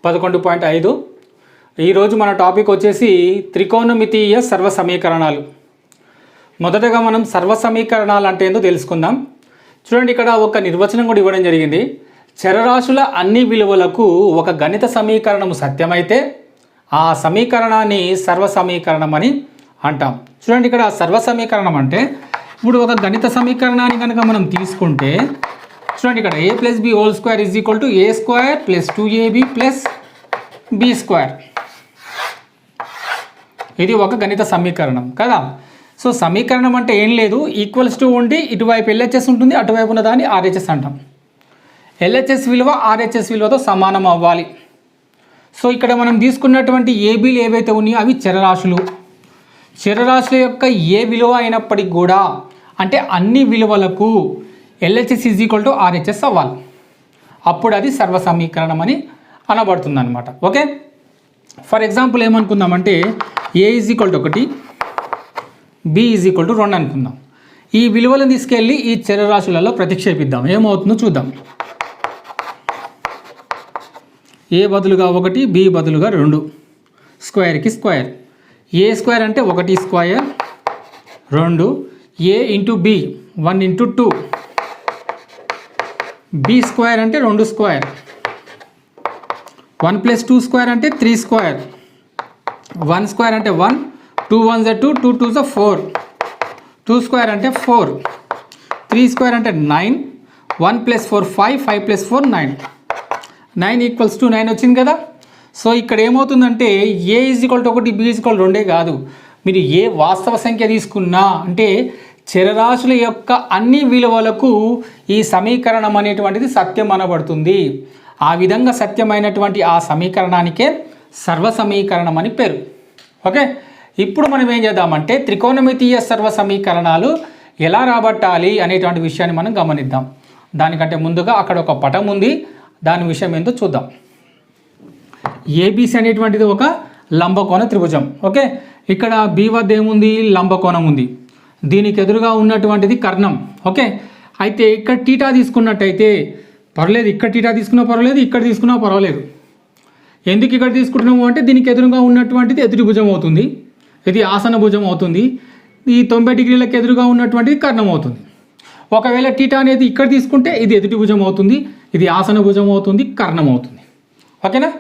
11.5. ఈరోజు మన టాపిక్ వచ్చేసి త్రికోణమితీయ సర్వ సమీకరణాలు. మొదటగా మనం సర్వ సమీకరణాలు అంటే ఏందో తెలుసుకుందాం. చూడండి, ఇక్కడ ఒక నిర్వచనం కూడా ఇవ్వడం జరిగింది. చరరాశుల అన్ని విలువలకు ఒక గణిత సమీకరణం సత్యమైతే ఆ సమీకరణాన్ని సర్వ సమీకరణం అని అంటాం. చూడండి, ఇక్కడ సర్వ సమీకరణం అంటే ఇప్పుడు ఒక గణిత సమీకరణాన్ని కనుక మనం తీసుకుంటే చూడండి, ఇక్కడ a + b whole square = a² + 2ab + b². ఇది ఒక గణిత సమీకరణం కదా. సో సమీకరణం అంటే ఏం లేదు, ఈక్వల్స్ టు ఉండి ఇటువైపు LHS ఉంటుంది, అటువైపు ఉన్న దాన్ని RHS అంటాం. LHS విలువ RHS విలువతో సమానం అవ్వాలి. సో ఇక్కడ మనం తీసుకున్నటువంటి ఏబీలు ఏవైతే ఉన్నాయో అవి చరరాశులు. చరరాశుల యొక్క ఏ విలువ అయినప్పటికీ కూడా అంటే అన్ని విలువలకు LHS = RHS అవ్వాలి. అప్పుడు అది సర్వ సమీకరణం అని అనబడుతుంది అనమాట. ఓకే, ఫర్ ఎగ్జాంపుల్ ఏమనుకుందామంటే a = 1, b = 2 అనుకుందాం. ఈ విలువలను తీసుకెళ్ళి ఈ చరరాశులలో ప్రతిక్షేపిద్దాం. ఏమవుతుందో చూద్దాం. a బదులుగా 1, b బదులుగా 2, స్క్వేర్కి స్క్వేర్. a² అంటే 1² 2, a × b 1 × 2, b² అంటే 2², 1 + 2² అంటే 3², 1² అంటే 1, 2 × 1 = 2, 2 × 2 = 4, 2² అంటే 4, 3² అంటే 9, 1 + 4 5, 5 + 4 9, 9 = 9 వచ్చింది కదా. సో ఇక్కడ ఏమవుతుందంటే a = 1, b = 2 కాదు, మీరు ఏ వాస్తవ సంఖ్య తీసుకున్నా అంటే చరరాశుల యొక్క అన్ని విలువలకు ఈ సమీకరణం అనేటువంటిది సత్యం అనబడుతుంది. ఆ విధంగా సత్యమైనటువంటి ఆ సమీకరణానికే సర్వ సమీకరణం అని పేరు. ఓకే, ఇప్పుడు మనం ఏం చేద్దామంటే త్రికోణమితీయ సర్వ సమీకరణాలు ఎలా రాబట్టాలి అనేటువంటి విషయాన్ని మనం గమనిద్దాం. దానికంటే ముందుగా అక్కడ ఒక పటం ఉంది, దాని విషయం ఏంటో చూద్దాం. ఏబిసి అనేటువంటిది ఒక లంబకోణ త్రిభుజం. ఓకే, ఇక్కడ బి వద్ద ఏముంది, లంబకోణం ఉంది, దీనికి ఎదురుగా ఉన్నటువంటిది కర్ణం. ఓకే, అయితే ఇక్కడ టీటా తీసుకున్నట్టయితే పర్వాలేదు, ఇక్కడ టీటా తీసుకున్నా పర్వాలేదు, ఇక్కడ తీసుకున్నా పర్వాలేదు. ఎందుకు ఇక్కడ తీసుకుంటున్నాము అంటే దీనికి ఎదురుగా ఉన్నటువంటిది ఎదుటి భుజం అవుతుంది, ఇది ఆసన భుజం అవుతుంది, ఈ 90 డిగ్రీలకు ఎదురుగా ఉన్నటువంటిది కర్ణం అవుతుంది. ఒకవేళ టీటా అనేది ఇక్కడ తీసుకుంటే ఇది ఎదుటి భుజం అవుతుంది, ఇది ఆసన భుజం అవుతుంది, కర్ణం అవుతుంది. ఓకేనా,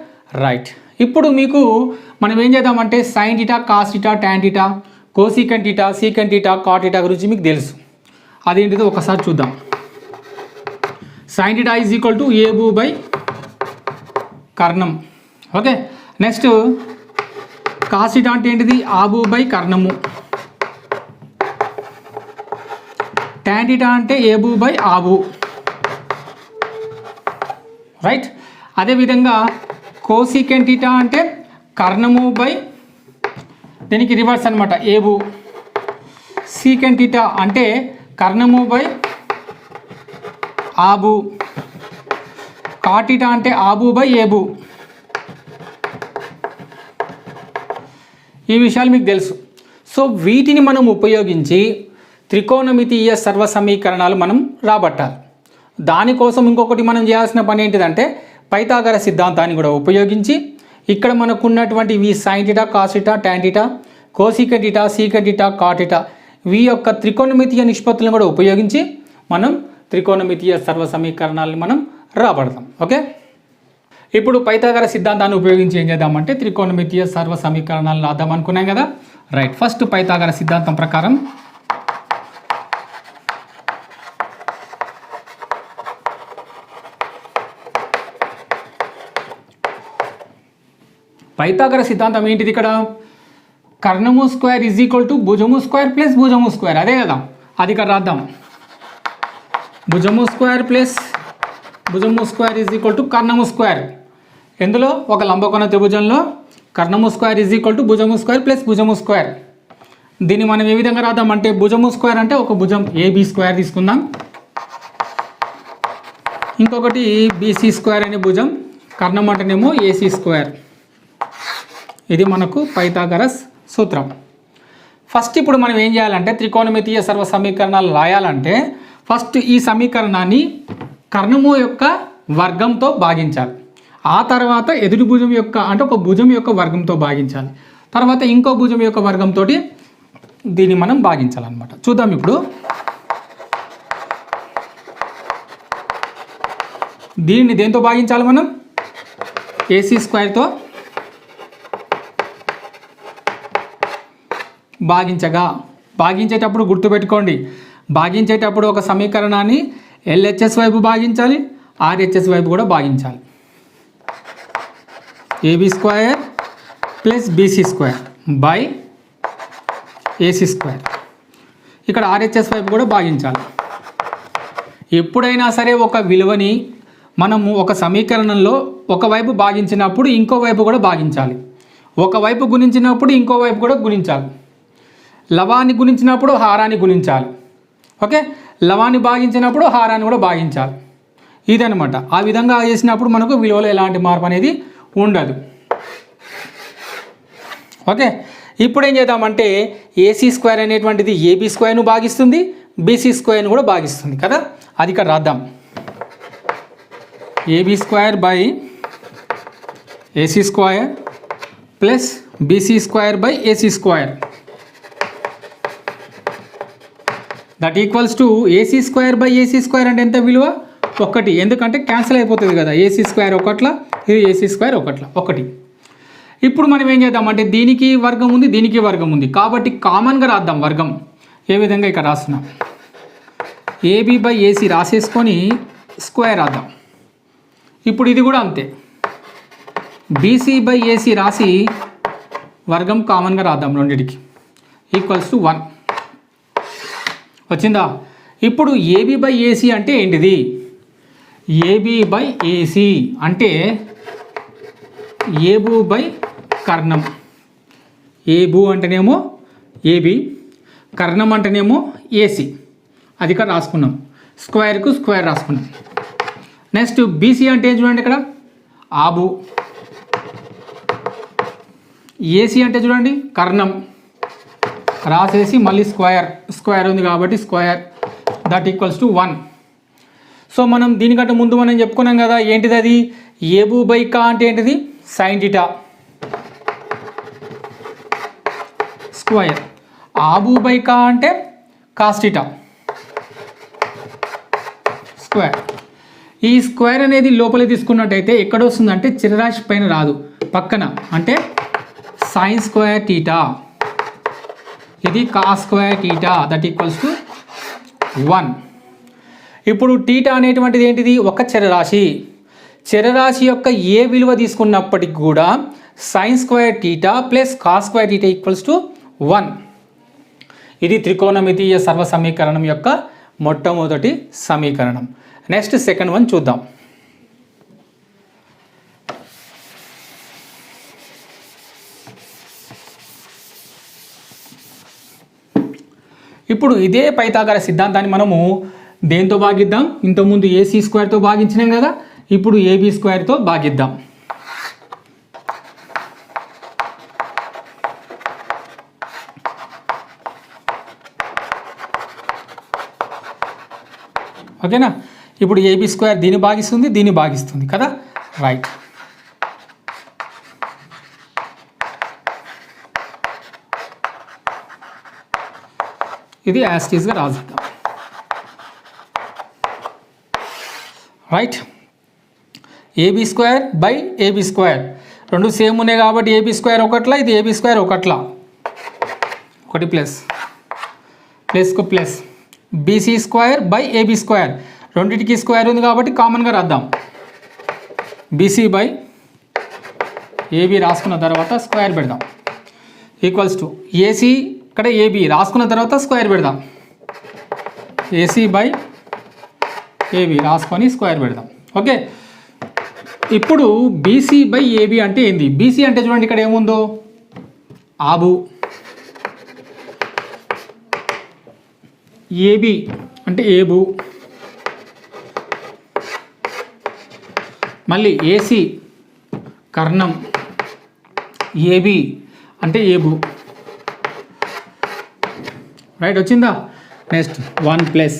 రైట్. ఇప్పుడు మీకు మనం ఏం చేద్దామంటే sine theta, cos theta, tan theta, cosecant theta, secant theta, cot theta గురించి మీకు తెలుసు. అదేంటిదో ఒకసారి చూద్దాం. సైన్ టీటా = ఏబు కర్ణం. ఓకే, నెక్స్ట్ కాస్ టీటా అంటే ఏంటిది, ఆబు కర్ణము. టాన్ టీటా అంటే ఏబు ఆబు. రైట్. అదేవిధంగా కోసికెంట్ టీటా అంటే కర్ణము దీనికి రివర్స్ అనమాట, ఏబు. సీకెంట్ టీటా అంటే కర్ణము ఆబు. కాట్ టీటా అంటే ఆబు ఏబు. ఈ విషయాలు మీకు తెలుసు. సో వీటిని మనం ఉపయోగించి త్రికోణమితీయ సర్వ సమీకరణాలు మనం రాబట్టాలి. దానికోసం ఇంకొకటి మనం చేయాల్సిన పని ఏంటిదంటే పైథాగర సిద్ధాంతాన్ని కూడా ఉపయోగించి ఇక్కడ మనకు ఉన్నటువంటి ఈ sine theta, cos theta, tan theta, cosecant theta, secant theta, cot theta వీ యొక్క త్రికోణమితీయ నిష్పత్తులను కూడా ఉపయోగించి మనం త్రికోణమితీయ సర్వ సమీకరణాలను మనం రాబడతాం. ఓకే, ఇప్పుడు పైథాగర సిద్ధాంతాన్ని ఉపయోగించి ఏం చేద్దామంటే త్రికోణమితీయ సర్వ సమీకరణాలు రాద్దాం అనుకున్నాం కదా. రైట్, ఫస్ట్ పైథాగర సిద్ధాంతం ప్రకారం పైథాగర సిద్ధాంతం ఏంటిది, ఇక్కడ కర్ణము స్క్వేర్ = భుజము స్క్వేర్ + భుజము స్క్వేర్. అదే కదా, అది ఇక్కడ రాద్దాం. భుజము స్క్వేర్ + భుజము స్క్వేర్ = కర్ణము స్క్వేర్. ఎందులో ఒక లంబకోణ త్రిభుజంలో కర్ణము స్క్వేర్ = భుజము స్క్వేర్ + భుజము స్క్వేర్. దీన్ని మనం ఏ విధంగా రాద్దామంటే భుజము స్క్వేర్ అంటే ఒక భుజం AB² తీసుకుందాం, ఇంకొకటి BC² అనే భుజం, కర్ణం అంటేనేమో AC². ఇది మనకు పైథాగరస్ సూత్రం. ఫస్ట్ ఇప్పుడు మనం ఏం చేయాలంటే త్రికోణమితీయ సర్వ సమీకరణాలు రాయాలంటే ఫస్ట్ ఈ సమీకరణాన్ని కర్ణము యొక్క వర్గంతో భాగించాలి. ఆ తర్వాత ఎదుటి భుజం యొక్క అంటే ఒక భుజం యొక్క వర్గంతో భాగించాలి. తర్వాత ఇంకో భుజం యొక్క వర్గంతో దీన్ని మనం భాగించాలన్నమాట. చూద్దాం ఇప్పుడు. దీన్ని దేంతో భాగించాలి మనం? ఏసీ స్క్వేర్తో భాగించేటప్పుడు గుర్తుపెట్టుకోండి, భాగించేటప్పుడు ఒక సమీకరణాన్ని ఎల్హెచ్ఎస్ వైపు భాగించాలి, ఆర్హెచ్ఎస్ వైపు కూడా భాగించాలి. AB square plus BC square by AC square. ఇక్కడ ఆర్హెచ్ఎస్ వైపు కూడా భాగించాలి. ఎప్పుడైనా సరే ఒక విలువని మనము ఒక సమీకరణంలో ఒకవైపు భాగించినప్పుడు ఇంకో వైపు కూడా భాగించాలి, ఒకవైపు గుణించినప్పుడు ఇంకో వైపు కూడా గుణించాలి, లవాన్ని గుణించినప్పుడు హారాన్ని గుణించాలి. ఓకే, లవాన్ని భాగించినప్పుడు హారాన్ని కూడా భాగించాలి. ఇదనమాట. ఆ విధంగా చేసినప్పుడు మనకు విలువలో ఎలాంటి మార్పు అనేది ఉండదు. ఓకే, ఇప్పుడు ఏం చేద్దామంటే ఏసీ స్క్వేర్ అనేటువంటిది ఏబీ స్క్వేర్ను భాగిస్తుంది, బీసీ స్క్వేర్ను కూడా భాగిస్తుంది కదా. అది ఇక్కడ రాద్దాం. AB square by AC square plus BC square by AC square that equals to AC square by AC square అంటే ఎంత విలువ? 1. ఎందుకంటే క్యాన్సిల్ అయిపోతుంది కదా. ఏసీ స్క్వేర్ ఒకట్ల, ఇది ఏసీ స్క్వేర్ ఒకట్ల, 1. ఇప్పుడు మనం ఏం చేద్దామంటే దీనికి వర్గం ఉంది, దీనికి వర్గం ఉంది కాబట్టి కామన్గా రాద్దాం వర్గం. ఏ విధంగా ఇక్కడ రాస్తున్నాం, ఏబీ బై ఏసీ రాసేసుకొని స్క్వేర్ రాద్దాం. ఇప్పుడు ఇది కూడా అంతే, బీసీ బై ఏసీ రాసి వర్గం కామన్గా రాద్దాం రెండింటికి. ఈక్వల్స్ టు 1 వచ్చిందా? ఇప్పుడు ఏబీ బై ఏసీ అంటే ఏంటిది? ఏబీ బై ఏసీ అంటే ఏబు బై కర్ణం. ఏబు అంటేనేమో ఏబి, కర్ణం అంటేనేమో ఏసీ. అది ఇక్కడ రాసుకున్నాం, స్క్వేర్కు స్క్వేర్ రాసుకున్నాం. నెక్స్ట్ బీసీ అంటే చూడండి ఇక్కడ ఆబు, ఏసీ అంటే చూడండి కర్ణం రాసేసి మళ్ళీ స్క్వేర్ ఉంది కాబట్టి square that equals to 1. So మనం దీనికంటే ముందు మనం చెప్పుకున్నాం కదా, ఏంటిది అది? ఏబు బై కా అంటే ఏంటిది? Sine theta square. Abu by కా అంటే కాస్ థీటా స్క్వేర్. ఈ స్క్వేర్ అనేది లోపలికి తీసుకున్నట్టయితే ఎక్కడ వస్తుందంటే చిరరాశి పైన రాదు, పక్కన, అంటే సైన్ స్క్వేర్ థీటా, ఇది cos square theta that equals to 1. ఇప్పుడు థీటా అనేటువంటిది ఏంటిది? ఒక చరరాశి. చరరాశి యొక్క ఏ విలువ తీసుకున్నప్పటికి కూడా sign square theta plus cos square theta equals to 1. ఇది త్రికోణమితీయ సర్వ సమీకరణం యొక్క మొట్టమొదటి సమీకరణం. నెక్స్ట్ సెకండ్ వన్ చూద్దాం. ఇప్పుడు ఇదే పైథాగర సిద్ధాంతాన్ని మనము దేంతో భాగిద్దాం? ఇంతకుముందు ఏసీ స్క్వేర్తో భాగించినాం కదా, ఇప్పుడు ఏబీ స్క్వేర్తో భాగిద్దాం. ఓకేనా? ఇప్పుడు ఏబీ స్క్వేర్ దీన్ని భాగిస్తుంది, దీన్ని భాగిస్తుంది కదా, రైట్. ఇది యాస్టీస్గా రాసిద్దాం, right. AB square by AB square రెండు సేమ్ ఉన్నాయి కాబట్టి ఏబీ స్క్వేర్ ఒకట్లా, ఇది ఏబీ స్క్వేర్ ఒకట్లా, 1 ప్లస్ ప్లస్కు plus. BC square by AB square రెండింటికి స్క్వేర్ ఉంది కాబట్టి కామన్గా రాద్దాం. బీసీ బై ఏబీ రాసుకున్న తర్వాత స్క్వేర్ పెడదాం ఈక్వల్స్ టు ఏసీ, ఇక్కడ ఏబీ రాసుకున్న తర్వాత స్క్వేర్ పెడదాం. ఏసీ బై ఏబీ రాసుకొని స్క్వేర్ పెడదాం. ఓకే, ఇప్పుడు బీసీ బై ఏబీ అంటే ఏంది? బీసీ అంటే చూడండి ఇక్కడ ఏముందో, ఆబు. ఏబీ అంటే ఏబు, మళ్ళీ ఏసీ కర్ణం, ఏబీ అంటే ఏబు, రైట్. వచ్చిందా? నెక్స్ట్ 1 ప్లస్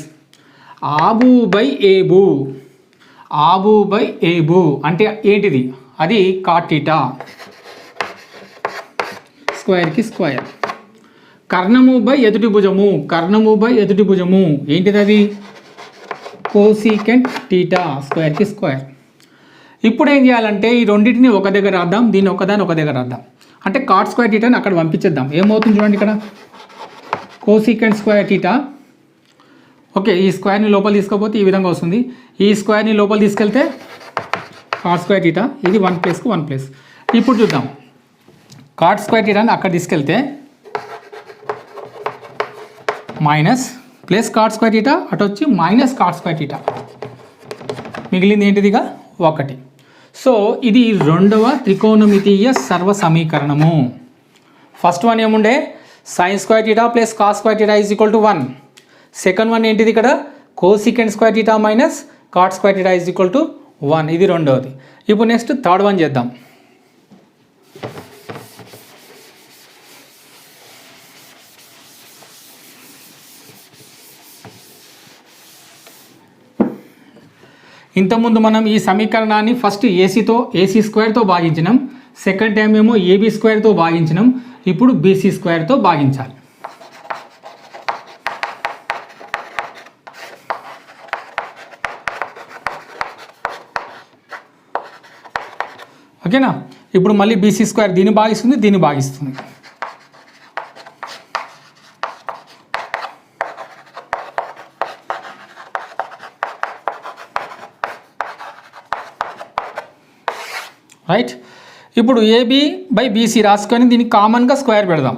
ఆబు బై ఏబు. ఆబు బై ఏబు అంటే ఏంటిది, అది కాట్ థీటా స్క్వేర్కి స్క్వేర్. కర్ణము బై ఎదుటి భుజము, కర్ణము బై ఎదుటి భుజము ఏంటిది, అది కోసికెంట్ థీటా స్క్వేర్కి స్క్వేర్. ఇప్పుడు ఏం చేయాలంటే ఈ రెండింటిని ఒక దగ్గర రాద్దాం, దీన్ని ఒకదాన్ని ఒక దగ్గర రాద్దాం. అంటే కాట్ స్క్వేర్ థీటాని అక్కడ పంపించేద్దాం. ఏమవుతుంది చూడండి, ఇక్కడ కోసికెంట్ స్క్వేర్ థీటా. ఓకే, ఈ స్క్వేర్ని లోపల తీసుకోపోతే ఈ విధంగా వస్తుంది. ఈ స్క్వేర్ని లోపల తీసుకెళ్తే కాట్ స్క్వేర్ థీటా, ఇది 1 + 1 ఇప్పుడు చూద్దాం, కాట్ స్క్వేర్ థీటాని అక్కడ తీసుకెళ్తే minus plus cot square theta, అటు వచ్చి మైనస్ కాట్ స్క్వేర్ థీటా, మిగిలింది ఏంటిదిగా 1. సో ఇది రెండవ త్రికోణమితీయ సర్వ సమీకరణము. ఫస్ట్ వన్ ఏముండే, sine square theta plus cos square theta is equal to 1. Second one ఏంటిది, ఇక్కడ cosecant square theta minus cot square theta is equal to 1. ఇది రెండవది. ఇప్పుడు నెక్స్ట్ థర్డ్ వన్ చేద్దాం. ఇంతకుముందు మనం ఈ సమీకరణాన్ని ఫస్ట్ ఏసీ స్క్వేర్తో భాగించినాం, సెకండ్ టైం ఏమో ఏబీ స్క్వేర్తో భాగించినాం, ఇప్పుడు బీసీ స్క్వేర్తో భాగించాలి. ఓకేనా, ఇప్పుడు మళ్ళీ బీసీ స్క్వేర్ దీన్ని భాగిస్తుంది, దీన్ని భాగిస్తుంది. రైట్, ఇప్పుడు ఏబీ బై బీసీ రాసుకొని దీన్ని కామన్గా స్క్వేర్ పెడదాం.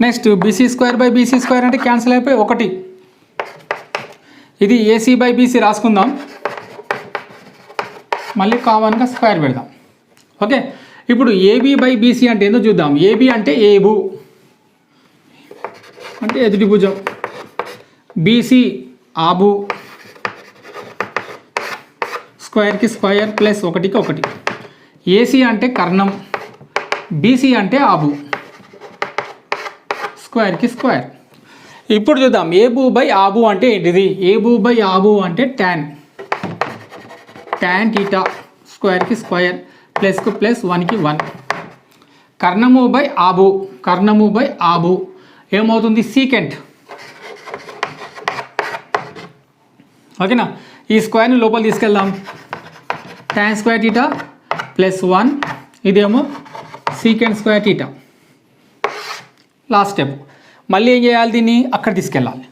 Next BC square by BC square అంటే క్యాన్సిల్ అయిపోయి 1. ఇది ఏసీ బై బీసీ రాసుకుందాం, మళ్ళీ కామన్గా స్క్వేర్ పెడదాం. ఓకే, ఇప్పుడు ఏబీ బై బీసీ అంటే ఏందో చూద్దాం. ఏబీ అంటే ఏబు అంటే ఎదుటి భుజం, బీసీ ఆబు, స్క్వేర్కి స్క్వేర్ ప్లస్ 1కి 1. ఏసీ అంటే కర్ణం, బీసీ అంటే ఆబు, స్క్వేర్కి స్క్వేర్. ఇప్పుడు చూద్దాం ఏబు బై ఆబు అంటే ఏంటిది. ఏబు బై ఆబు అంటే tan థీటా స్క్వేర్కి స్క్వేర్ ప్లస్కు ప్లస్ 1కి 1. కర్ణము బై ఆబు, కర్ణము బై ఆబు ఏమవుతుంది, సీకెంట్. ఓకేనా, ఈ స్క్వేర్ని లోపల తీసుకెళ్దాం. tan స్క్వేర్ థీటా ప్లస్ 1, ఇదేమో secant square theta. Last step, మళ్ళీ ఏం చేయాలి, దీన్ని అక్కడ తీసుకెళ్ళాలి.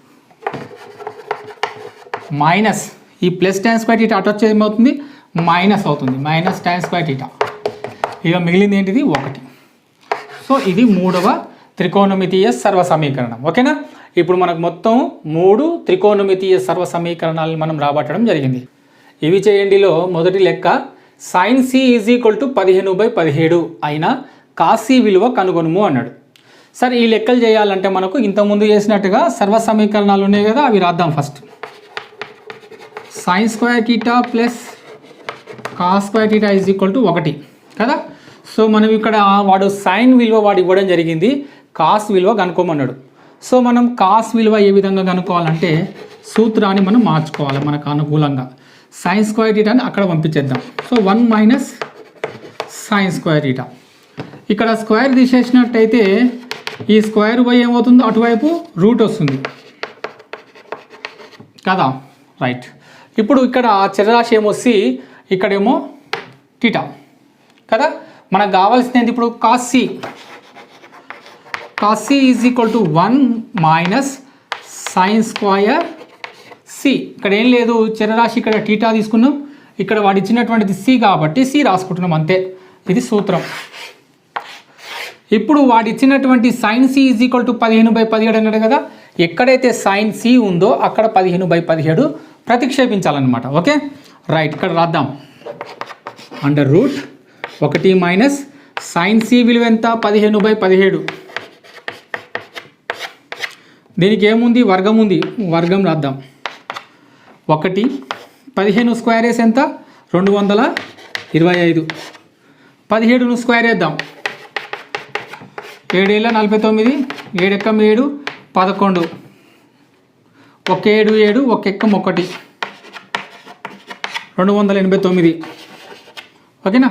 మైనస్ ఈ ప్లస్ tan స్క్వేర్ థీటా అటు వచ్చేది ఏమవుతుంది, మైనస్ అవుతుంది, మైనస్ tan స్క్వేర్ థీటా. ఇక మిగిలింది ఏంటిది, 1. సో ఇది మూడవ త్రికోణమితీయ సర్వ సమీకరణం. ఓకేనా, ఇప్పుడు మనకు మొత్తం 3 త్రికోణమితీయ సర్వ సమీకరణాలను మనం రాబట్టడం జరిగింది. ఇవి చేయండిలో మొదటి లెక్క, sine C is equal to 15/17 అయినా కాస్ సి విలువ కనుగొనుము అన్నాడు. సరే, ఈ లెక్కలు చేయాలంటే మనకు ఇంతకుముందు చేసినట్టుగా సర్వ సమీకరణాలు ఉన్నాయి కదా, అవి రాద్దాం. First sign square theta plus cos square theta is equal to 1 కదా. సో మనం ఇక్కడ వాడు సైన్ విలువ వాడు ఇవ్వడం జరిగింది, కాస్ విలువ కనుక్కోమన్నాడు. సో మనం కాస్ విలువ ఏ విధంగా కనుక్కోవాలంటే సూత్రాన్ని మనం మార్చుకోవాలి మనకు అనుకూలంగా. సైన్ స్క్వేర్ థీటాని అక్కడ పంపించేద్దాం. So 1 minus sine square theta. ఇక్కడ స్క్వేర్ తీసేసినట్టయితే ఈ స్క్వేర్ బై ఏమవుతుందో అటువైపు రూట్ వస్తుంది కదా. రైట్, ఇప్పుడు ఇక్కడ చరరాశి ఏమో సి, ఇక్కడేమో థీటా కదా. మనకు కావాల్సింది ఇప్పుడు cos C. Cos C is equal to 1 minus sine square C. ఇక్కడ ఏం లేదు, చరరాశి ఇక్కడ థీటా తీసుకున్నాం, ఇక్కడ వాడు ఇచ్చినటువంటిది సి కాబట్టి సి రాసుకుంటున్నాం అంతే. ఇది సూత్రం. ఇప్పుడు వాడు ఇచ్చినటువంటి sine C is equal to 15/17 అన్నాడు కదా. ఎక్కడైతే సైన్ సి ఉందో అక్కడ 15/17 ప్రతిక్షేపించాలన్నమాట. ఓకే రైట్, ఇక్కడ రాద్దాం. Under root 1 minus sine C విలువ ఎంత, 15/17. దీనికి ఏముంది, వర్గం ఉంది, వర్గం రాద్దాం. 1 15 స్క్వేర్ వేసి ఎంత, 225. 17ను స్క్వేర్ వేద్దాం. 7 × 49, 7 × 7 11, ఒక 7 7 ఒక ఎక్కం 1 289. ఓకేనా?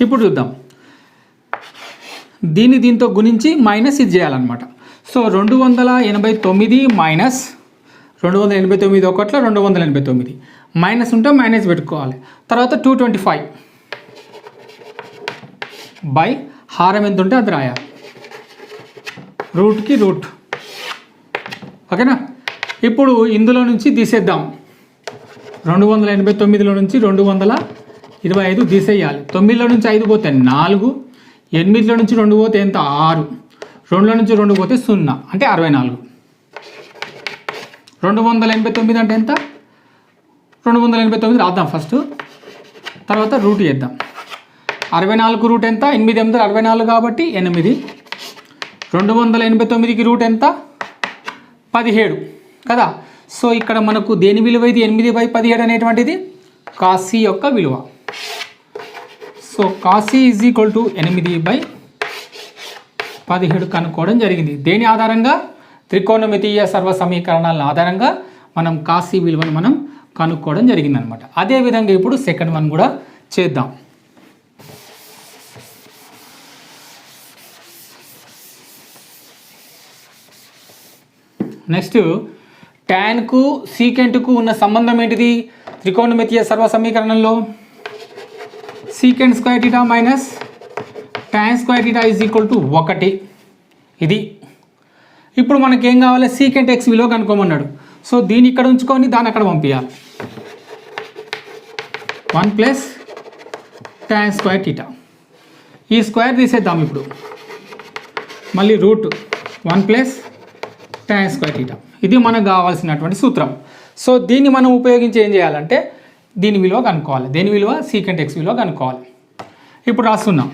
ఇప్పుడు చూద్దాం, దీంతో గుణించి మైనస్ ఇది చేయాలన్నమాట. సో 289 మైనస్ 289 ఒకట్ల 289 మైనస్ ఉంటే మైనస్ పెట్టుకోవాలి. తర్వాత 225 బై హారం ఎంత ఉంటే అది రాయాలి, రూట్కి రూట్. ఓకేనా? ఇప్పుడు ఇందులో నుంచి తీసేద్దాం. 289లో నుంచి 225 తీసేయాలి. 9లో నుంచి 5 పోతే 4, 8లో నుంచి 2 పోతే ఎంత 6, 2లో నుంచి 2 పోతే 0 అంటే 64. 289 అంటే ఎంత? 289 రాద్దాం ఫస్ట్, తర్వాత రూట్ చేద్దాం. 64 రూట్ ఎంత? 8 8 64 కాబట్టి 8. 289కి రూట్ ఎంత? 17 కదా. సో ఇక్కడ మనకు దేని విలువ ఇది? 8/17 అనేటువంటిది కాశీ యొక్క విలువ. So Kashi is equal to 8/17 కనుక్కోవడం జరిగింది. దేని ఆధారంగా? త్రికోణమితీయ సర్వ సమీకరణాల ఆధారంగా మనం కాశీ విలువను మనం కనుక్కోవడం జరిగిందనమాట. అదేవిధంగా ఇప్పుడు సెకండ్ వన్ కూడా చేద్దాం. నెక్స్ట్, ట్యాన్కు సీకెంట్కు ఉన్న సంబంధం ఏంటిది త్రికోణమితీయ సర్వ సమీకరణంలో? Secant square theta minus tan square theta is equal to 1. ఇది ఇప్పుడు మనకేం కావాలి? సీకెంట్ ఎక్స్ విలువ కనుక్కోమన్నాడు. సో దీన్ని ఇక్కడ ఉంచుకొని దాన్ని అక్కడ పంపించాలి. 1 ప్లస్ tan స్క్వేర్ థీటా, ఈ స్క్వేర్ తీసేద్దాం. ఇప్పుడు మళ్ళీ root 1 plus tan square theta. ఇది మనకు కావాల్సినటువంటి సూత్రం. సో దీన్ని మనం ఉపయోగించి ఏం చేయాలంటే దీని విలువ కనుక్కోవాలి. దేని విలువ? సీకెంట్ ఎక్స్ విలువ కనుక్కోవాలి. ఇప్పుడు రాస్తున్నాం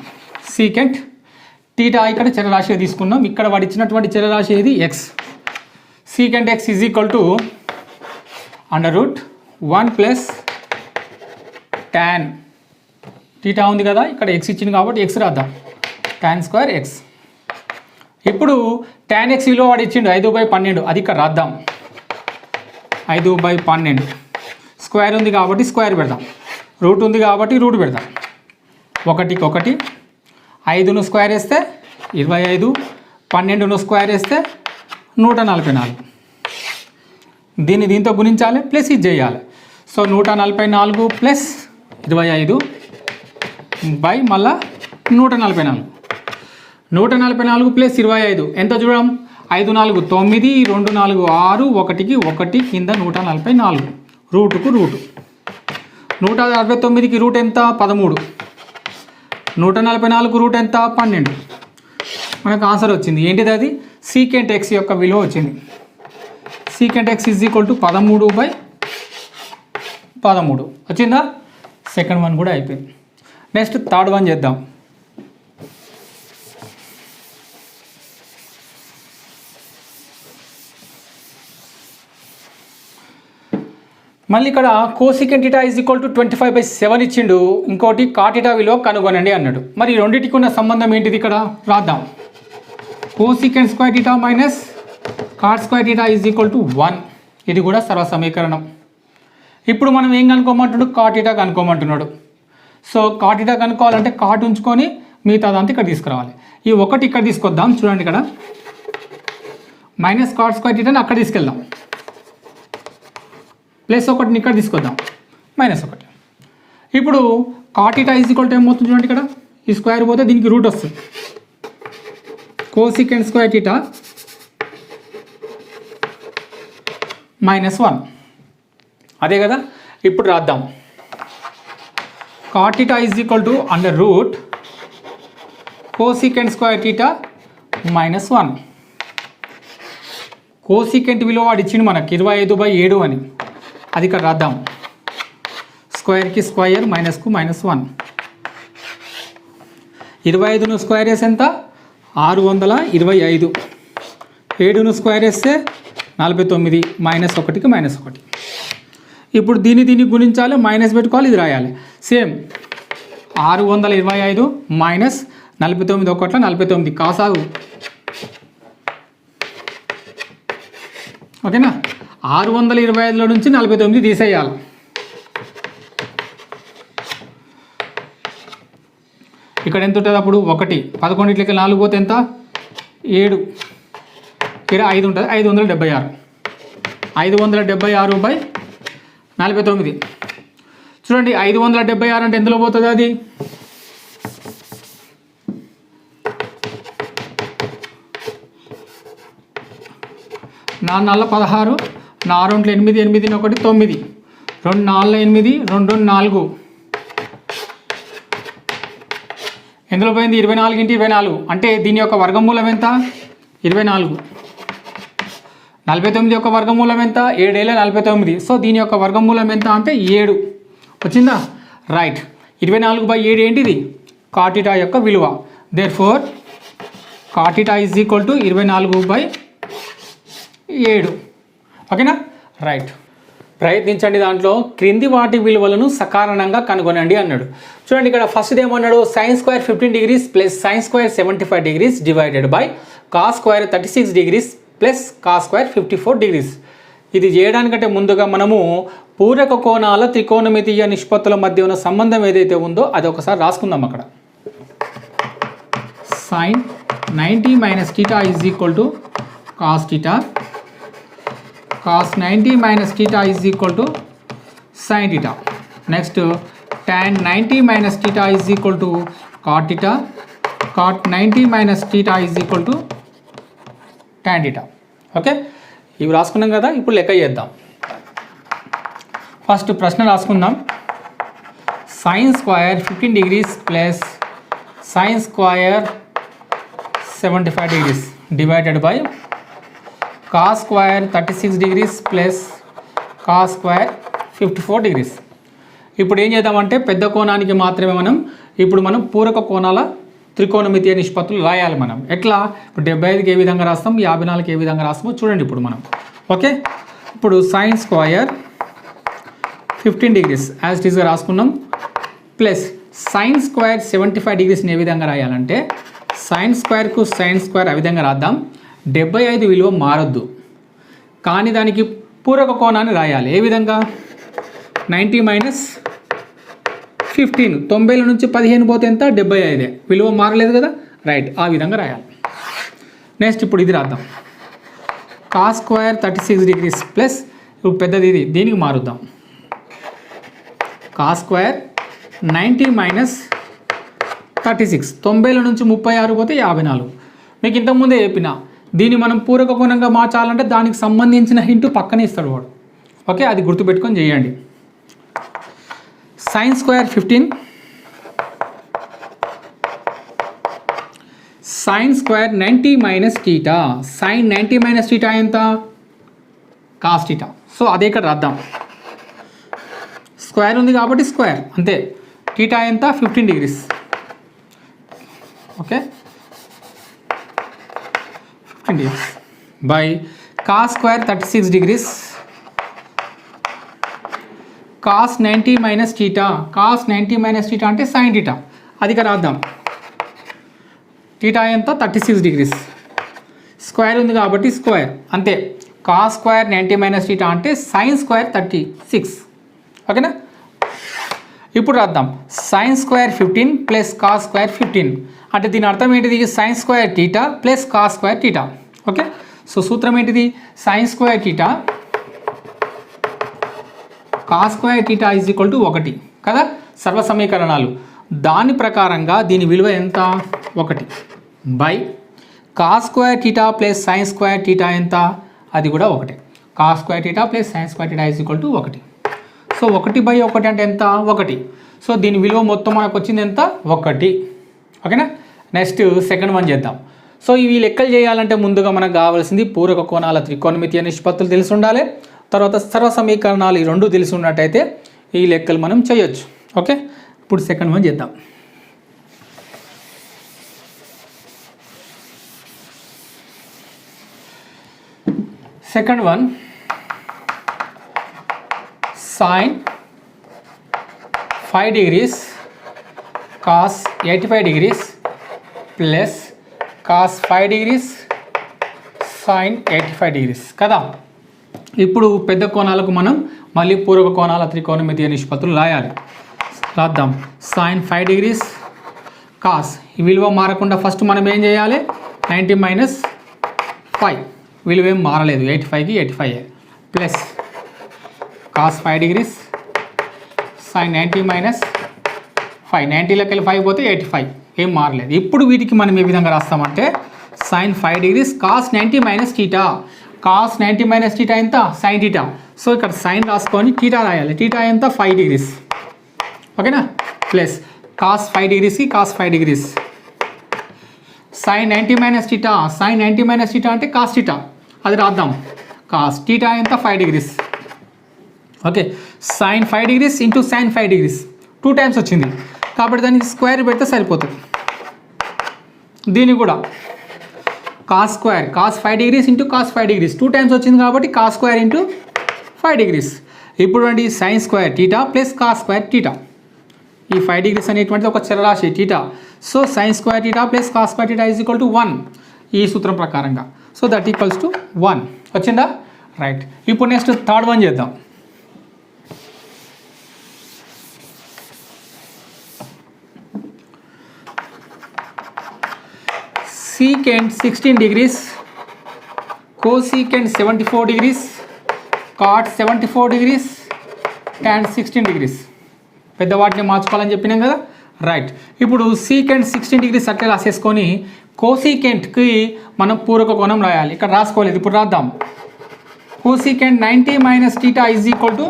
సీకెంట్ థీటా, ఇక్కడ చరరాశి తీసుకున్నాం. ఇక్కడ వాడు ఇచ్చినటువంటి చరరాశి ఏది? X. Secant X is equal to √1 plus tan theta ఉంది కదా, ఇక్కడ ఎక్స్ ఇచ్చింది కాబట్టి ఎక్స్ రాద్దాం. tan square X. ఇప్పుడు tan ఎక్స్ విలువ వాడు ఇచ్చిండు 5/12, అది ఇక్కడ రాద్దాం. 5/12 స్క్వేర్ ఉంది కాబట్టి స్క్వేర్ పెడదాం, రూట్ ఉంది కాబట్టి రూట్ పెడదాం. 1కి 1, 5ను స్క్వేర్ వేస్తే 25, 12ను స్క్వేర్ వేస్తే 144. దీంతో గుణించాలి, ప్లస్ ఇది చేయాలి. సో 144 ప్లస్ 25 బై మళ్ళా 144. 144 ప్లస్ 25 ఎంత చూడడం? 5 4 9, 2 4 6, 1కి 1 కింద 144, రూటుకు రూటు. 169కి రూట్ ఎంత? 13. 144కు రూట్ ఎంత? 12. మనకు ఆన్సర్ వచ్చింది. ఏంటిది అది? సీకెంట్ ఎక్స్ యొక్క విలువ వచ్చింది. Secant X is equal to 13/13 వచ్చిందా? సెకండ్ వన్ కూడా అయిపోయింది. నెక్స్ట్ థర్డ్ వన్ చేద్దాం. మళ్ళీ ఇక్కడ cosecant theta is equal to 25/7 ఇచ్చిండు. ఇంకోటి కాట్ థీటా విలువ కనుగొనండి అన్నాడు. మరి రెండింటికి ఉన్న సంబంధం ఏంటిది? ఇక్కడ రాద్దాం. Cosecant square theta minus cot square theta is equal to 1. ఇది కూడా సర్వ సమీకరణం. ఇప్పుడు మనం ఏం కనుక్కోమంటున్నాడు? కాట్ థీటా కనుక్కోమంటున్నాడు. సో కాట్ థీటా కనుక్కోవాలంటే కాట్ ఉంచుకొని మిగతాదంతా ఇక్కడ తీసుకురావాలి. ఈ 1 ఇక్కడ తీసుకొద్దాం. చూడండి, ఇక్కడ మైనస్ కాట్ స్క్వేర్ థీటాని అక్కడ తీసుకెళ్దాం, ప్లస్ 1ని ఇక్కడ తీసుకొద్దాం, -1. ఇప్పుడు cot theta is equal to ఏమవుతుంది? చూడండి, ఇక్కడ ఈ స్క్వేర్ పోతే దీనికి రూట్ వస్తుంది. కోసికెంట్ స్క్వేర్ థీటా -1 అదే కదా. ఇప్పుడు రాద్దాం. Cot theta is equal to √, cosecant square theta -1. Cosecant విలువ వాడు ఇచ్చిండు మనకి 25/7 అని, అది ఇక్కడ రాద్దాం. స్క్వేర్కి స్క్వేర్, మైనస్కు -1. 25ను స్క్వేర్ వేస్తే ఎంత? 625. 7ను స్క్వేర్ వేస్తే 49, -1కి -1. ఇప్పుడు దీన్ని గుణించాలి, మైనస్ పెట్టుకోవాలి, ఇది రాయాలి. సేమ్ 625 -49 1 49 కాసాగు ఓకేనా. 625లో నుంచి 49 తీసేయాలి. ఇక్కడ ఎంత ఉంటుంది అప్పుడు 1, 11 4 పోతే ఎంత 7, ఇక్కడ 5 ఉంటుంది, 576. 576/49. చూడండి 576 అంటే ఎందులో పోతుంది అది 4 4 16, 4 2 8, 8 1 9, 2 4 8, 2 4. ఎందులో పోయింది 24 × 24 అంటే దీని యొక్క వర్గమూలం ఎంత 24. 49 యొక్క వర్గమూలం ఎంత 7 ఏళ్ళ 49. సో దీని యొక్క వర్గమూలం ఎంత అంటే 7 వచ్చిందా. రైట్. 24/7 ఏంటిది cot θ యొక్క విలువ. Therefore cot θ is equal to 24/7. ఓకేనా. రైట్. ప్రయత్నించండి దాంట్లో క్రింది వాటి విలువలను సకారణంగా కనుగొనండి అన్నాడు. చూడండి ఇక్కడ ఫస్ట్ ఏమన్నాడు sin² 15 degrees plus sin² 75 degrees divided by cos² 36 degrees plus cos² 54 degrees. ఇది చేయడానికంటే ముందుగా మనము పూరక కోణాల త్రికోణమితీయ నిష్పత్తుల మధ్య ఉన్న సంబంధం ఏదైతే ఉందో అది ఒకసారి రాసుకుందాం. అక్కడ sin 90 - θ is equal to cos θ, cos 90 - θ is equal to sin θ. Next tan 90 - θ is equal to cot θ, cot 90 - θ is equal to tan θ. Okay, ఇవి రాసుకున్నాం కదా. ఇప్పుడు లెక్క చేద్దాం. ఫస్ట్ ప్రశ్న రాసుకుందాం. sin² 15 degrees plus sin² 75 degrees divided by cos² 36 degrees plus cos² 54 degrees. ఇప్పుడు ఏం చేద్దామంటే పెద్ద కోణానికి మాత్రమే మనం పూరక కోణాల త్రికోణమితీయ నిష్పత్తులు రాయాలి. మనం ఎట్లా ఇప్పుడు 75కి ఏ విధంగా రాస్తాం, 54కి ఏ విధంగా రాస్తామో చూడండి ఇప్పుడు మనం. ఓకే, ఇప్పుడు sin² 15 degrees యాజ్ ఇట్ ఈస్గా రాసుకున్నాం ప్లస్ sin² 75 degreesని ఏ విధంగా రాయాలంటే sin²కు sin² ఆ విధంగా రాద్దాం. 75 విలువ మారొద్దు కానీ దానికి పూరక కోణాన్ని రాయాలి. ఏ విధంగా 90 - 15, 90 నుంచి 15 పోతే ఎంత 75, విలువ మారలేదు కదా. రైట్, ఆ విధంగా రాయాలి. నెక్స్ట్ ఇప్పుడు ఇది రాద్దాం. cos² 36 degrees ప్లస్ ఇప్పుడు పెద్దది ఇది, దీనికి మారుద్దాం. cos² 90 - 36, 90 నుంచి 36 పోతే 54. మీకు ఇంతకుముందే చెప్పిన దీన్ని మనం పూరక కోణంగా మార్చాలంటే దానికి సంబంధించిన హింట్ పక్కనే ఇస్తాడు వాడు. ఓకే, అది గుర్తుపెట్టుకొని చేయండి. sin² 15, sin² 90 - θ, sin 90 - θ ఎంత cos θ. సో అదే ఇక్కడ రాద్దాం. స్క్వేర్ ఉంది కాబట్టి స్క్వేర్ అంతే. θ ఎంత 15 degrees. Okay, 15 degrees by cos² 36 degrees cos 90 - θ, cos 90 - θ అంటే sin θ. అది ఇక్కడ రాద్దాం. θ ఎంత 36 degrees. స్క్వేర్ ఉంది కాబట్టి స్క్వేర్ అంతే. cos² 90 - θ అంటే sin² 36. ఓకేనా. ఇప్పుడు రాద్దాం. sin² 15 ప్లస్ cos² 15 అంటే దీని అర్థం ఏంటిది sin² θ plus cos² θ. Okay, so సూత్రం ఏంటిది sin² θ cos² θ is equal to 1 కదా. సర్వ సమీకరణాలు దాని ప్రకారంగా దీని విలువ ఎంత 1 బై cos² θ ప్లస్ sin² θ ఎంత అది కూడా 1. cos² θ plus sin² θ is equal to 1. So 1/1 అంటే ఎంత 1. సో దీని విలువ మొత్తం మనకు వచ్చింది ఎంత 1. ఓకేనా. నెక్స్ట్ సెకండ్ వన్ చేద్దాం. సో ఇవి లెక్కలు చేయాలంటే ముందుగా మనకు కావాల్సింది పూరక కోణాల త్రికోణమితీయ నిష్పత్తులు తెలిసి ఉండాలి. తర్వాత సర్వ సమీకరణాలు ఈ రెండు తెలిసి ఉన్నట్టయితే ఈ లెక్కలు మనం చేయొచ్చు. ఓకే, ఇప్పుడు సెకండ్ వన్ చేద్దాం. Second one sin 5 degrees cos 85 degrees plus cos 5 degrees sin 85 degrees కదా. ఇప్పుడు పెద్ద కోణాలకు మనం మళ్ళీ పూరక కోణాల త్రికోణమితీయ నిష్పత్తులు రాయాలి. రాద్దాం. సైన్ 5 degrees కాస్ ఈ విలువ మారకుండా ఫస్ట్ మనం ఏం చేయాలి, 90 మైనస్ 5 విలువ ఏం మారలేదు, 85కి 85 plus cos 5 degrees sine 90 minus 5, 90లోకి వెళ్ళి 5 పోతే 85 ఏం మారలేదు. ఇప్పుడు వీటికి మనం ఏ విధంగా రాస్తామంటే sine 5 degrees cos 90 minus theta, cos 90 minus theta ఎంత సైన్ టీటా. సో ఇక్కడ సైన్ రాసుకొని టీటా రాయాలి, టీటా ఎంత 5 degrees ఓకేనా, ప్లస్ కాస్ 5 degreesకి cos 5 degrees sine 90 minus theta, sine 90 minus theta అంటే కాస్ టీటా, అది రాద్దాం. కాస్ టీటా ఎంత 5 degrees okay, sine 5 degrees into sine 5 degrees 2 times వచ్చింది కాబట్టి దానికి స్క్వేర్ పెడితే సరిపోతుంది. దీన్ని కూడా cos square cos 5 degrees into cos 5 degrees 2 times వచ్చింది కాబట్టి కాస్ స్క్వేర్ ఇంటూ 5 degrees. ఇప్పుడు అండి sign square theta plus cos square theta, ఈ 5 degrees అనేటువంటిది ఒక చరరాశి theta. So sign square theta plus cos square theta is equal to 1 ఈ సూత్రం ప్రకారంగా. సో దట్ ఈక్వల్స్ టు 1 వచ్చిందా, రైట్. ఇప్పుడు నెక్స్ట్ థర్డ్ వన్ చేద్దాం. Secant 16 degrees, cosecant 74 degrees, cot 74 degrees, tan 16 degrees. పెద్ద వాటిని మార్చుకోవాలని చెప్పినాం కదా, రైట్. ఇప్పుడు సీకెంట్ 16 degrees అట్లా రాసేసుకొని కోసీకెంట్కి మనం పూరక కోణం రాయాలి. ఇక్కడ రాసుకోలేదు, ఇప్పుడు రాద్దాం. Cosecant 90 minus theta is equal to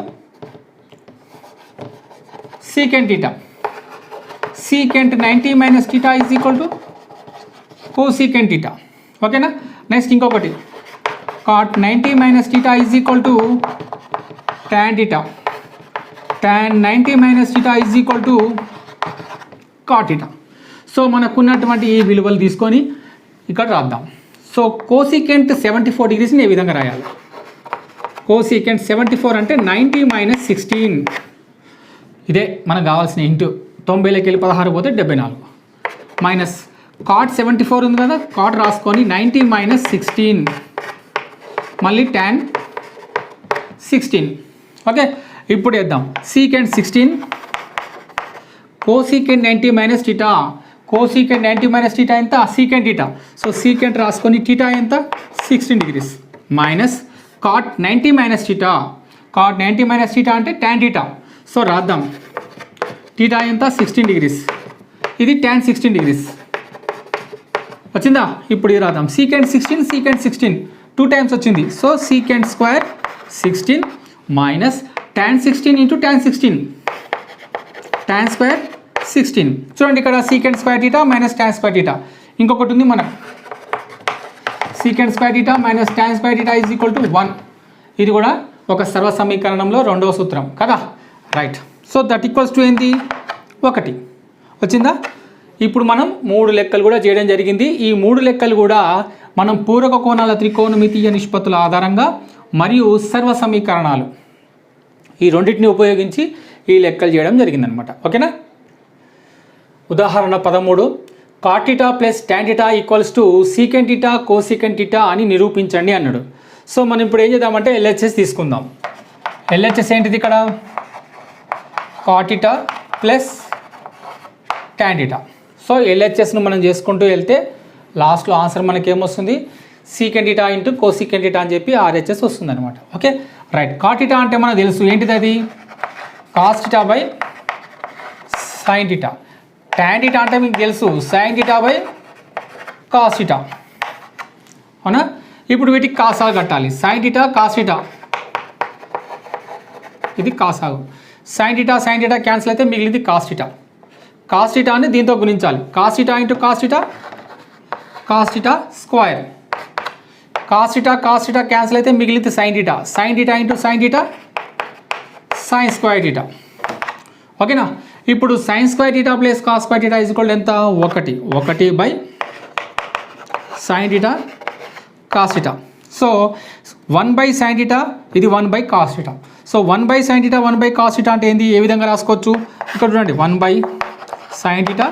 secant theta, secant 90 minus theta is equal to cosecant theta ఓకేనా. నెక్స్ట్ ఇంకొకటి cot 90 minus theta is equal to tan theta, tan 90 minus theta is equal to cot theta. So మనకున్నటువంటి ఈ విలువలు తీసుకొని ఇక్కడ రాద్దాం. So cosecant 74 degreesని ఏ విధంగా రాయాలి, కోసీకెంట్ 74 అంటే 90 మైనస్ 16, ఇదే మనకు కావాల్సిన ఇంటూ 90లోకి వెళ్ళి 16 పోతే 74 మైనస్ కాట్ 74 ఉంది కదా, కాట్ రాసుకొని 90 మైనస్ 16 మళ్ళీ tan 16 ఓకే. ఇప్పుడు వేద్దాం secant 16 cosecant 90 minus theta, cosecant 90 minus theta ఎంత సీకెంట్ టీటా. సో సీకెంట్ రాసుకొని టీటా ఎంత 16 degrees minus cot 90 minus theta, cot 90 minus theta అంటే tan టీటా. సో రాద్దాం టీటా ఎంత 16 degrees, ఇది tan 16 degrees వచ్చిందా. ఇప్పుడు ఇది రాద్దాం సీకెంట్ 16 సీకెంట్ 16 2 టైమ్స్ వచ్చింది. So secant square 16 minus tan 16 into tan 16, tan square 16. చూడండి ఇక్కడ secant square theta minus tan square theta, ఇంకొకటి ఉంది మనకు secant square theta minus tan square theta is equal to 1. ఇది కూడా ఒక సర్వ సమీకరణంలో రెండవ సూత్రం కదా, right. So that equals to ఏంటి 1 వచ్చిందా. ఇప్పుడు మనం 3 లెక్కలు కూడా చేయడం జరిగింది. ఈ 3 లెక్కలు కూడా మనం పూరక కోణాల త్రికోణమితీయ నిష్పత్తుల ఆధారంగా మరియు సర్వ సమీకరణాలు ఈ రెండింటిని ఉపయోగించి ఈ లెక్కలు చేయడం జరిగిందనమాట ఓకేనా. ఉదాహరణ 13 cot theta plus tan theta equals to secant theta cosecant theta అని నిరూపించండి అన్నాడు. సో మనం ఇప్పుడు ఏం చేద్దామంటే ఎల్హెచ్ఎస్ తీసుకుందాం. ఎల్హెచ్ఎస్ ఏంటిది ఇక్కడ cot theta plus tan theta. So ఎల్హెచ్ఎస్ను మనం చేసుకుంటూ వెళ్తే లాస్ట్లో ఆన్సర్ మనకి ఏమొస్తుంది secant theta into cosecant theta అని చెప్పి ఆర్హెచ్ఎస్ వస్తుంది అనమాట ఓకే, రైట్. కాట్ టీటా అంటే మనకు తెలుసు ఏంటిది, అది cos theta by sine theta. Tan theta అంటే మీకు తెలుసు sine theta by cos theta అవునా. ఇప్పుడు వీటికి కాసాగు కట్టాలి, సైన్ టీటా కాస్ టీటా, ఇది కాసాగు. సైన్ టీటా క్యాన్సిల్ అయితే మిగిలింది కాస్ టీటా, కాస్ టీటాని దీంతో గుణించాలి, cos theta into cos theta square, cos theta cancel అయితే మిగిలింది sine theta into sine sine square theta ఓకేనా. ఇప్పుడు sign square theta plus cos square theta is equal ఎంత 1 by sine theta cos theta. So 1 by sine theta, ఇది 1 by cos theta. So 1 by sine theta 1 by cos theta అంటే ఏంది, ఏ విధంగా రాసుకోవచ్చు ఇక్కడ చూడండి 1 by sine theta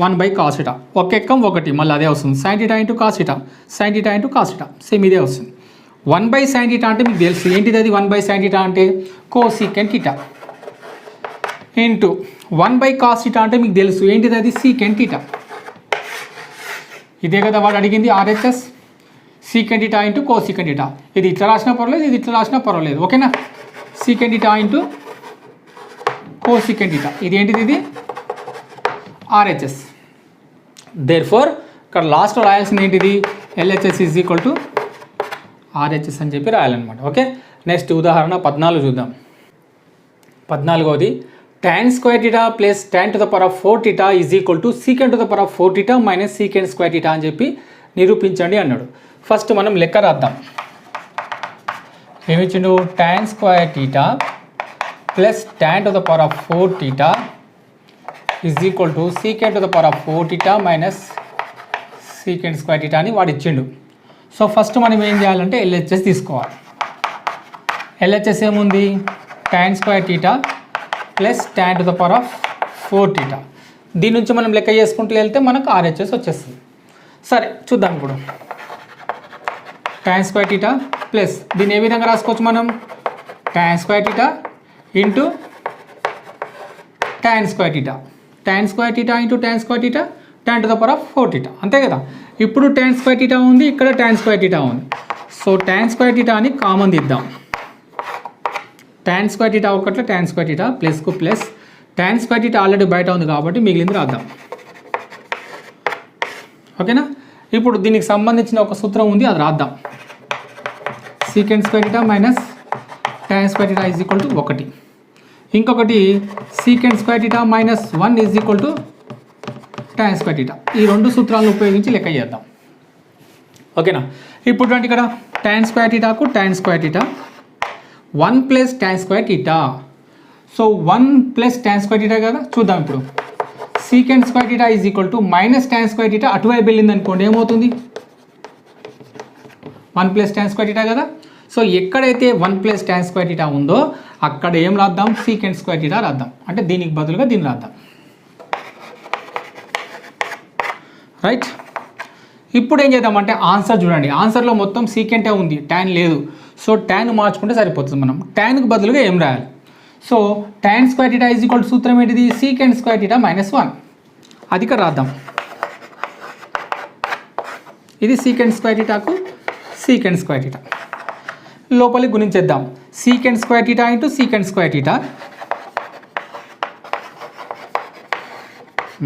1 by cos theta, ఒక ఎక్కం 1 మళ్ళీ అదే వస్తుంది. Sine theta into cos theta, sine theta into cos theta same ఇదే వస్తుంది 1/sin θ అంటే మీకు తెలుసు ఏంటిది అది 1/sin θ అంటే కోసికెంట్ θ ఇంటూ 1/cos θ అంటే మీకు తెలుసు ఏంటిది అది సీకెంట్ θ. ఇదే కదా వాడు అడిగింది RHS సీకెంట్ θ ఇంటూ కోసికెంట్ θ. ఇది ఇట్లా రాసినా పర్వాలేదు, ఇది ఇట్లా రాసినా పర్వాలేదు, ఓకేనా. సీకెంట్ θ ఇంటూ కోసికెంట్ θ ఇది ఏంటిది, ఇది RHS. దేర్ఫోర్ ఇక్కడ లాస్ట్లో రాయాల్సింది ఏంటిది, LHS is equal to RHS అని చెప్పి రాయాలన్నమాట. ఓకే, నెక్స్ట్ ఉదాహరణ 14 చూద్దాం. 14వది tan square θ plus tan to the power of 4 θ is equal to secant to the power of 4 θ minus secant square θ అని చెప్పి నిరూపించండి అన్నాడు. ఫస్ట్ మనం లెక్క రాద్దాం. ఏమిచ్చిండు, tan square θ plus tan to the power of 4 θ is equal to secant to the power of 4 θ minus secant square θ అని వాడు ఇచ్చిండు. సో ఫస్ట్ మనం ఏం చేయాలంటే LHS తీసుకోవాలి. LHS ఏముంది, tan square θ plus tan to the power of 4 θ. దీని నుంచి మనం లెక్క చేసుకుంటూ వెళ్తే మనకు RHS వచ్చేస్తుంది. సరే చూద్దాం ఇప్పుడు. tan square θ ప్లస్ దీన్ని ఏ విధంగా రాసుకోవచ్చు మనం, tan square θ into tan square θ, tan square θ into tan square θ, tan to the power of 4 θ, అంతే కదా. ఇప్పుడు tan square θ ఉంది, ఇక్కడ tan square θ ఉంది. సో tan square θ అని కామన్ తీద్దాం. tan square θ ఒకట్ల tan square θ ప్లస్కు ప్లస్, tan square θ ఆల్రెడీ బయట ఉంది కాబట్టి మిగిలింది రాద్దాం, ఓకేనా. ఇప్పుడు దీనికి సంబంధించిన ఒక సూత్రం ఉంది, అది రాద్దాం. secant square θ minus tan square θ is equal to 1. ఇంకొకటి secant square θ minus 1 is equal to tan square θ. ఈ రెండు సూత్రాలను ఉపయోగించి లెక్క చేద్దాం, ఓకేనా. ఇప్పుడు అంటే ఇక్కడ tan square θకు tan square θ 1 plus tan square θ. So 1 plus tan square θ కదా, చూద్దాం ఇప్పుడు. secant square θ is equal to minus tan square θ అటువైపు వెళ్ళింది అనుకోండి, ఏమవుతుంది, 1 ప్లస్ tan square θ కదా. సో ఎక్కడైతే 1 ప్లస్ tan square θ ఉందో అక్కడ ఏం రాద్దాం, secant square θ రాద్దాం. అంటే దీనికి బదులుగా దీన్ని రాద్దాం, రైట్. ఇప్పుడు ఏం చేద్దామంటే ఆన్సర్ చూడండి, ఆన్సర్లో మొత్తం సీకెంటే ఉంది, tan లేదు. సో tan మార్చుకుంటే సరిపోతుంది. మనం tanకు బదులుగా ఏం రాయాలి. So tan square θ is equal to సూత్రం ఏంటిది, secant square θ మైనస్ 1. అది ఇక్కడ రాద్దాం. ఇది secant square θకు secant square θ లోపలికి గుణించేద్దాం. secant square θ into secant square θ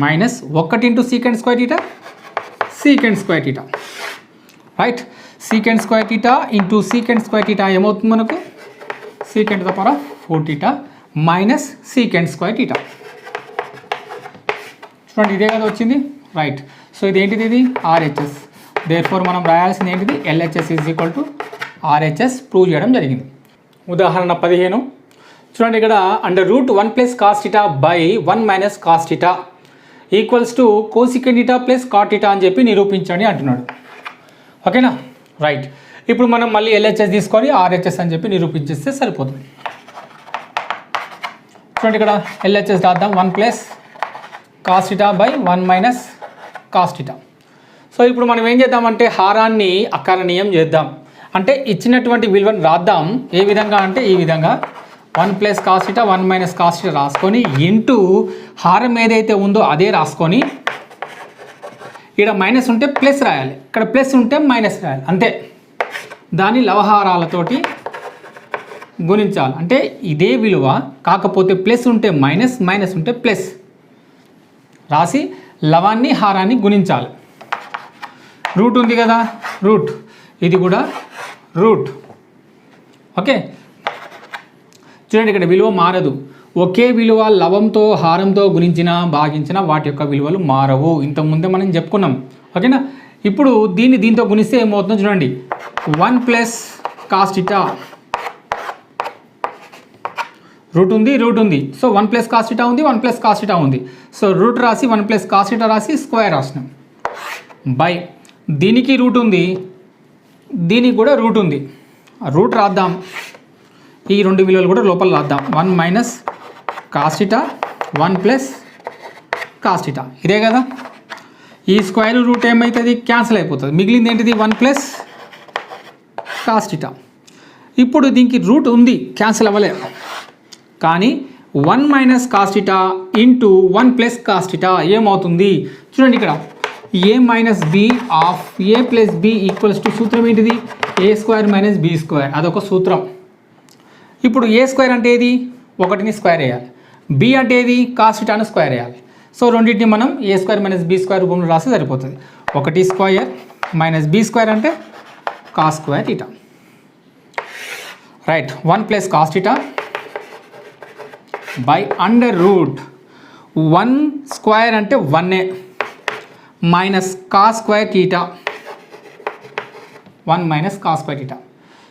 minus 1 into secant square θ secant square θ, right. secant square θ into secant square θ ఏమవుతుంది మనకు, secant to the power of 4 θ minus secant square θ. చూడండి ఇదే కదా వచ్చింది, రైట్. సో ఇది ఏంటిది, ఇది RHS. దేర్ఫోర్ మనం రాయాల్సింది ఏంటిది, LHS is equal to RHS prove చేయడం జరిగింది. ఉదాహరణ 15 చూడండి, ఇక్కడ under root 1 plus cos θ by 1 minus cos θ equals to cosecant θ plus cot θ అని చెప్పి నిరూపించండి అంటున్నాడు, ఓకేనా, రైట్. ఇప్పుడు మనం మళ్ళీ LHS తీసుకొని RHS అని చెప్పి నిరూపించేస్తే సరిపోతుంది. చూడండి ఇక్కడ LHS రాద్దాం, 1 plus cos θ by 1 minus cos θ. So ఇప్పుడు మనం ఏం చేద్దామంటే హారాన్ని అకరణీయం చేద్దాం. అంటే ఇచ్చినటువంటి విలువను రాద్దాం. ఏ విధంగా అంటే ఈ విధంగా 1 ప్లస్ కాస్ θ 1 మైనస్ కాస్ θ రాసుకొని ఇంటూ హారం ఏదైతే ఉందో అదే రాసుకొని, ఇక్కడ మైనస్ ఉంటే ప్లస్ రాయాలి, ఇక్కడ ప్లస్ ఉంటే మైనస్ రాయాలి, అంతే. దాని లవహారాలతోటి గుణించాలి. అంటే ఇదే విలువ కాకపోతే ప్లస్ ఉంటే మైనస్, మైనస్ ఉంటే ప్లస్ రాసి లవాన్ని హారాన్ని గుణించాలి. రూట్ ఉంది కదా, రూట్, ఇది కూడా రూట్, ఓకే. చూడండి ఇక్కడ విలువ మారదు, ఒకే విలువ లవంతో హారంతో గుణించిన భాగించిన వాటి యొక్క విలువలు మారవు. ఇంతకుముందే మనం చెప్పుకున్నాం, ఓకేనా. ఇప్పుడు దీంతో గుణిస్తే ఏమవుతుందో చూడండి, 1 ప్లస్ కాస్ θ రూట్ ఉంది. సో 1 ప్లస్ కాస్ θ ఉంది, 1 ప్లస్ కాస్ θ ఉంది. సో రూట్ రాసి 1 ప్లస్ కాస్ θ రాసి స్క్వేర్ రాసినాం బై, దీనికి రూట్ ఉంది, దీనికి కూడా రూట్ ఉంది, రూట్ రాద్దాం. ఈ రెండు విలువలు కూడా లోపల రాద్దాం. 1 మైనస్ కాస్ θ 1 ప్లస్ కాస్ θ, ఇదే కదా. ఈ స్క్వేర్ రూట్ ఏమవుతుంది, క్యాన్సిల్ అయిపోతుంది. మిగిలింది ఏంటిది, 1 ప్లస్ కాస్ టీటా. ఇప్పుడు దీనికి రూట్ ఉంది, క్యాన్సిల్ అవ్వలే, కానీ 1 minus cos theta into 1 plus cos theta ఏమవుతుంది చూడండి. ఇక్కడ a minus b of a plus b equals to సూత్రం ఏంటిది? A square minus b square, అదొక సూత్రం. ఇప్పుడు ఏ స్క్వేర్ అంటే ఏది? 1ని స్క్వేర్ వేయాలి. బి అంటే ఏది? కాస్ టీటాను స్క్వేర్ వేయాలి. సో రెండింటిని మనం ఏ స్క్వేర్ మైనస్ బి స్క్వేర్ రూపంలో రాస్తే సరిపోతుంది. 1 స్క్వేర్ మైనస్ బి స్క్వేర్ అంటే cos square theta, right. 1 plus cos theta by under root 1 square అంటే 1 minus cos square theta, 1 minus cos square theta.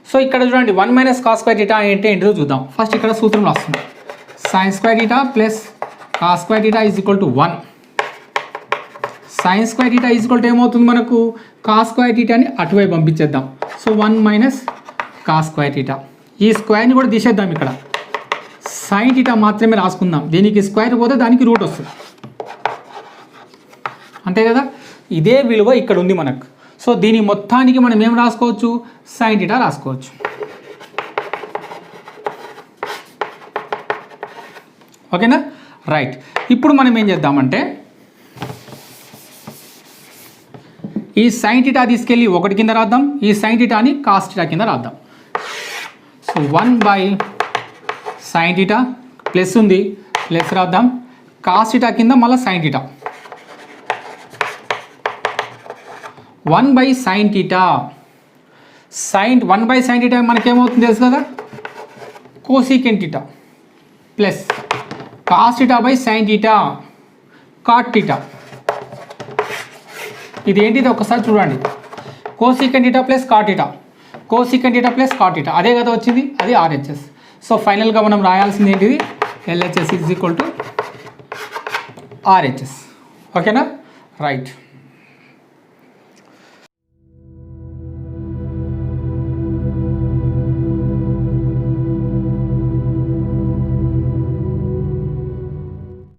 So ఇక్కడ చూడండి 1 మైనస్ కాస్ స్క్వేర్ టీటా అంటే ఏంటో చూద్దాం. ఫస్ట్ ఇక్కడ సూత్రం వస్తుంది, sine square theta plus cos square theta is equal to 1. Sine square theta is equal to ఏమవుతుంది మనకు? కాస్ స్క్వేర్ టీటాని అటువైపు పంపించేద్దాం. So 1 minus cos square theta, ఈ స్క్వేర్ని కూడా తీసేద్దాం. ఇక్కడ సైన్ టీటా మాత్రమే రాసుకుందాం, దీనికి స్క్వేర్ పోతే దానికి రూట్ వస్తుంది, అంతే కదా. ఇదే విలువ ఇక్కడ ఉంది మనకు. సో దీని మొత్తానికి మనం ఏం రాసుకోవచ్చు? సైన్ టీటా రాసుకోవచ్చు. ఓకేనా, రైట్. ఇప్పుడు మనం ఏం చేద్దామంటే ఈ సైన్ టీటా తీసుకెళ్ళి 1 కింద రాద్దాం, ఈ సైన్ టీటాని కాస్ టీటా కింద రాద్దాం. So 1 by sine theta plus ఉంది, ప్లస్ రాద్దాం, కాస్ టీటా కింద మళ్ళీ sine theta. 1 by sine theta, 1 by sine theta మనకేమవుతుంది తెలుసు కదా? Cosecant theta plus cos theta by sine theta cot theta. ఇది ఏంటిది ఒకసారి చూడండి, cosecant theta plus cot theta, cosecant theta plus cot theta, అదే కదా వచ్చింది, అది ఆర్హెచ్ఎస్. సో ఫైనల్గా మనం రాయాల్సింది ఏంటిది? LHS is equal to RHS. ఓకేనా, రైట్.